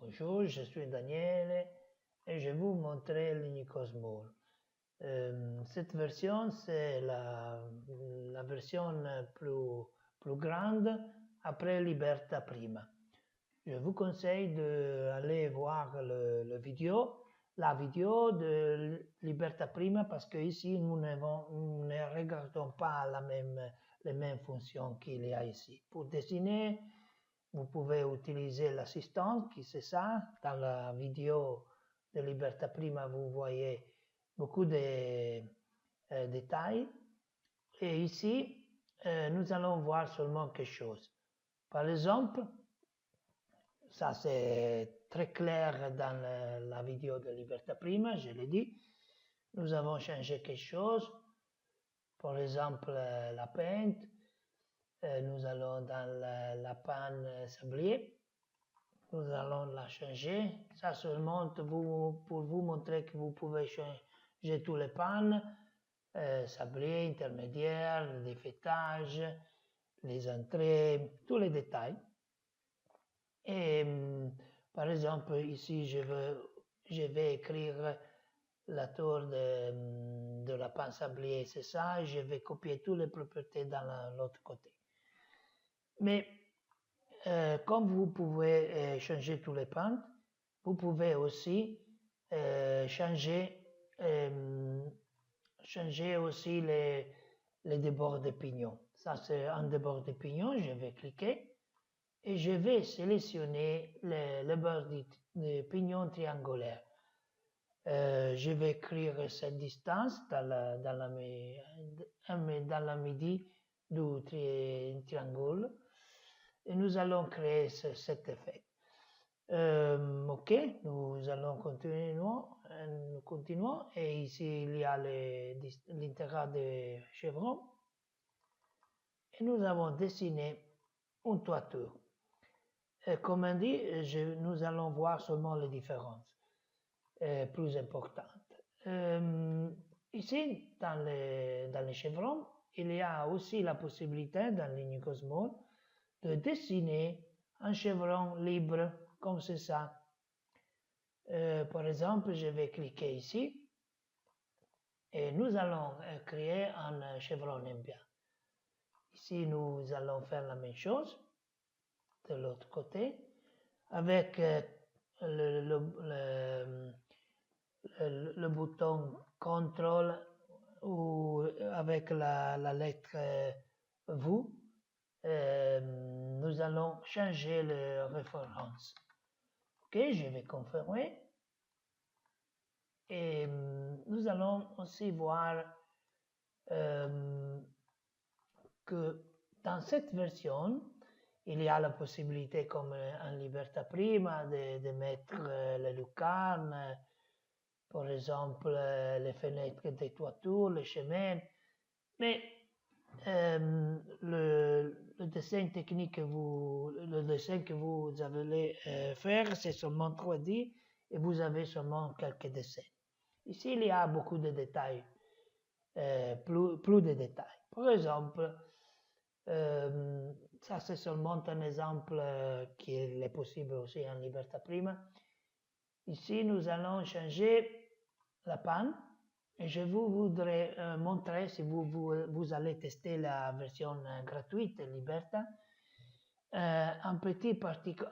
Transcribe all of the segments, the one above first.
Bonjour, je suis Daniel et je vais vous montrer l'Unicosmol. Cette version, c'est la version plus grande après Liberta Prima. Je vous conseille d'aller voir la vidéo de Liberta Prima parce que ici nous ne regardons pas les mêmes fonctions qu'il y a ici. Pour dessiner, vous pouvez utiliser l'assistance, qui c'est ça. Dans la vidéo de Liberta Prima, vous voyez beaucoup de détails. Et ici, nous allons voir seulement quelque chose. Par exemple, ça c'est très clair dans la vidéo de Liberta Prima, je l'ai dit. Nous avons changé quelque chose. Par exemple, la pente. Nous allons dans la panne sablier. Nous allons la changer. Ça seulement pour vous montrer que vous pouvez changer tous les pannes, sablier, intermédiaire, les fêtages, les entrées, tous les détails. Et par exemple, ici, je vais écrire la tour de la panne sablier, c'est ça. Je vais copier toutes les propriétés dans l'autre côté. Mais comme vous pouvez changer tous les pentes, vous pouvez aussi changer aussi les débords de pignon. Ça, c'est un débord de pignon. Je vais cliquer et je vais sélectionner le bord de pignon triangulaire. Je vais écrire cette distance dans la midi du triangle. Et nous allons créer cet effet. Ok, nous allons continuer. Nous continuons. Et ici, il y a l'intégral des chevrons. Et nous avons dessiné une toiture. Et comme on dit, nous allons voir seulement les différences plus importantes. Ici, dans les chevrons, il y a aussi la possibilité dans l'Unicosmol de dessiner un chevron libre, comme c'est ça. Par exemple, je vais cliquer ici et nous allons créer un chevron Nembia. Ici, nous allons faire la même chose de l'autre côté avec le bouton CTRL ou avec la lettre V. Nous allons changer la référence. Ok, je vais confirmer. Et nous allons aussi voir que dans cette version, il y a la possibilité, comme en Liberta Prima, de mettre les lucarnes, par exemple les fenêtres des toitures, les chemins. Mais le dessin technique le dessin que vous allez faire, c'est seulement 3D et vous avez seulement quelques dessins. Ici, il y a beaucoup de détails, plus de détails. Par exemple, ça c'est seulement un exemple qui est possible aussi en Liberta Prima. Ici, nous allons changer la panne. Et je vous voudrais montrer, si vous allez tester la version gratuite Liberta, un petit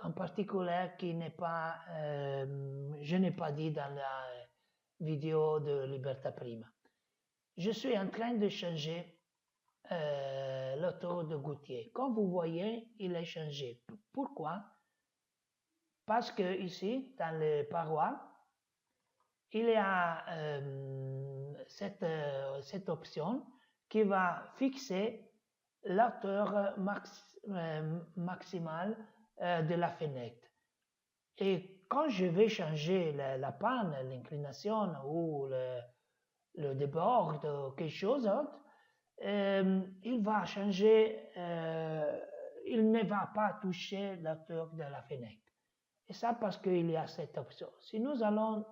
en particulier qui n'est pas, je n'ai pas dit dans la vidéo de Liberta Prima. Je suis en train de changer l'auto de gouttier. Comme vous voyez, il est changé. Pourquoi? Parce que ici, dans les parois, il y a cette option qui va fixer la hauteur maximale de la fenêtre. Et quand je vais changer la panne, l'inclination ou le débord ou quelque chose d'autre, il va changer, il ne va pas toucher la hauteur de la fenêtre. Et ça parce qu'il y a cette option. Si nous allons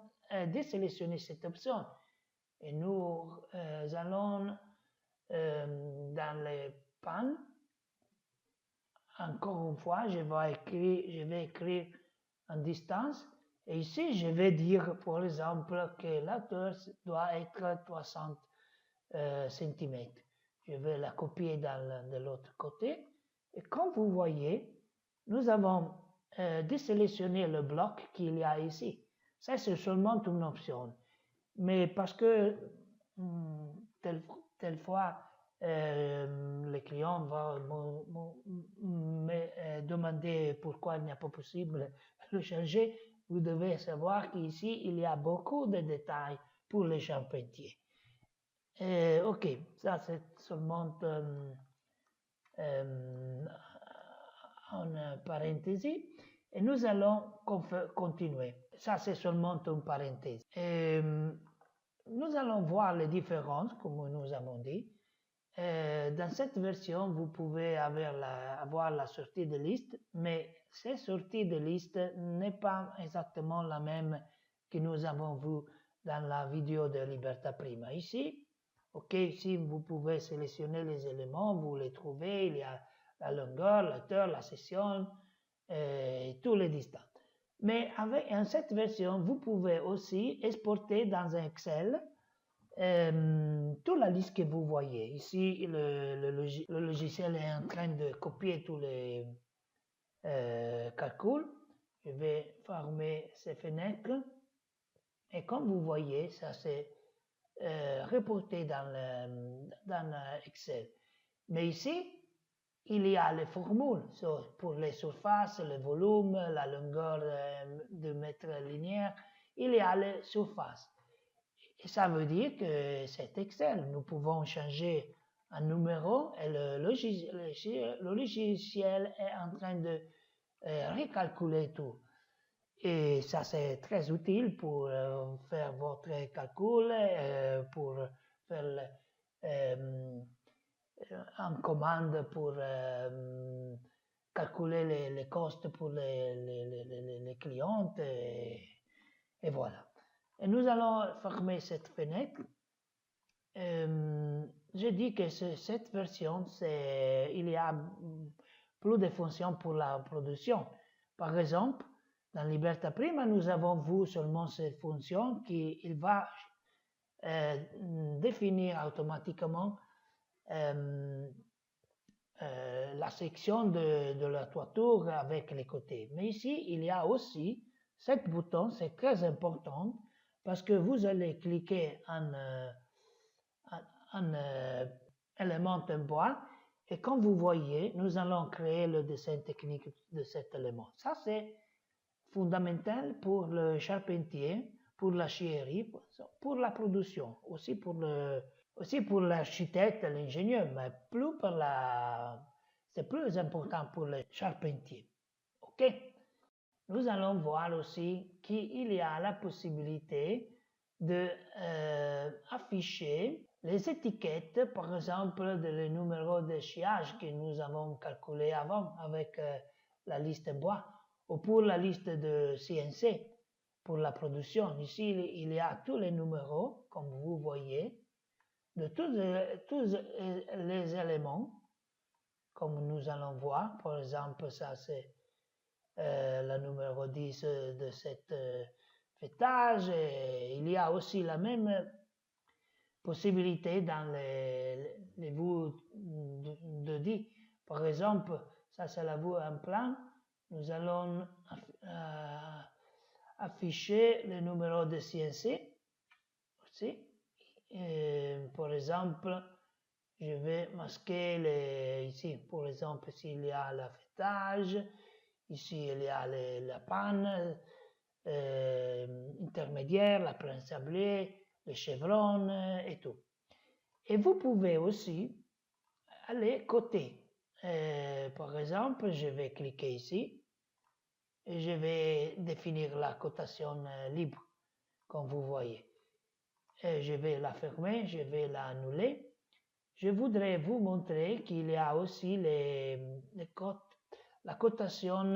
désélectionner cette option et nous allons dans les pannes, encore une fois, je vais écrire en distance. Et ici, je vais dire, par exemple, que la hauteur doit être 300 cm. Je vais la copier de l'autre côté. Et comme vous voyez, nous avons désélectionné le bloc qu'il y a ici. Ça, c'est seulement une option. Mais parce que telle fois, le client va me demander pourquoi il n'est pas possible de le changer, vous devez savoir qu'ici, il y a beaucoup de détails pour les charpentiers. Ok, ça c'est seulement en parenthèse. Et nous allons continuer. Ça c'est seulement une parenthèse. Nous allons voir les différences, comme nous avons dit. Dans cette version, vous pouvez avoir la sortie de liste, mais cette sortie de liste n'est pas exactement la même que nous avons vue dans la vidéo de Libertà Prima. Ici, ok, ici vous pouvez sélectionner les éléments, vous les trouvez, il y a la longueur, la hauteur, la section, et tous les distances. Mais en cette version, vous pouvez aussi exporter dans un Excel toute la liste que vous voyez. Ici, le logiciel est en train de copier tous les calculs. Je vais fermer ces fenêtres. Et comme vous voyez, ça s'est reporté dans Excel. Mais ici, il y a les formules pour les surfaces, le volume, la longueur de mètre linéaire. Il y a les surfaces. Et ça veut dire que cet Excel, nous pouvons changer un numéro et le logiciel est en train de recalculer tout. Et ça, c'est très utile pour faire votre calcul, pour faire en commande pour calculer les costs pour les clients et voilà. Et nous allons fermer cette fenêtre. Je dis que cette version, il y a plus de fonctions pour la production. Par exemple, dans Libertà Prima, nous avons vu seulement cette fonction qui va définir automatiquement la section de la toiture avec les côtés. Mais ici, il y a aussi ce bouton, c'est très important parce que vous allez cliquer en élément en bois et comme vous voyez, nous allons créer le dessin technique de cet élément. Ça, c'est fondamental pour le charpentier, pour la scierie, pour la production, aussi pour l'architecte, l'ingénieur, mais c'est plus important pour le charpentier. Ok? Nous allons voir aussi qu'il y a la possibilité d'afficher les étiquettes, par exemple, les numéros de chiage que nous avons calculés avant avec la liste bois, ou pour la liste de CNC, pour la production. Ici, il y a tous les numéros, comme vous voyez, de tous les éléments, comme nous allons voir. Par exemple, ça c'est le numéro 10 de cet fêtage. Et il y a aussi la même possibilité dans les vues de 10. Par exemple, ça c'est la vue en plan. Nous allons afficher le numéro de CNC aussi. Par exemple, je vais masquer ici, par exemple, s'il y a l'affêtage, ici il y a la panne intermédiaire, la panne sablée, les chevrons et tout. Et vous pouvez aussi aller côté. Par exemple, je vais cliquer ici et je vais définir la cotation libre, comme vous voyez. Et je vais la fermer, je vais l'annuler. Je voudrais vous montrer qu'il y a aussi la cotation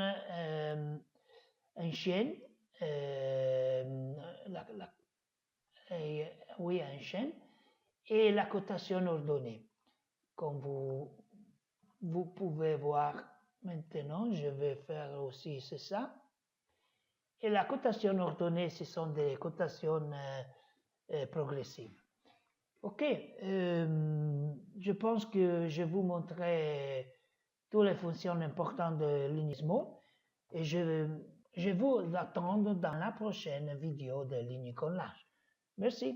en chaîne. Oui, en chaîne. Et la cotation ordonnée. Comme vous pouvez voir maintenant, je vais faire aussi ça. Et la cotation ordonnée, ce sont des cotations progressives. Ok, je pense que je vous montrerai toutes les fonctions importantes de Linismo et je vous attends dans la prochaine vidéo de Ligne Collage. Merci.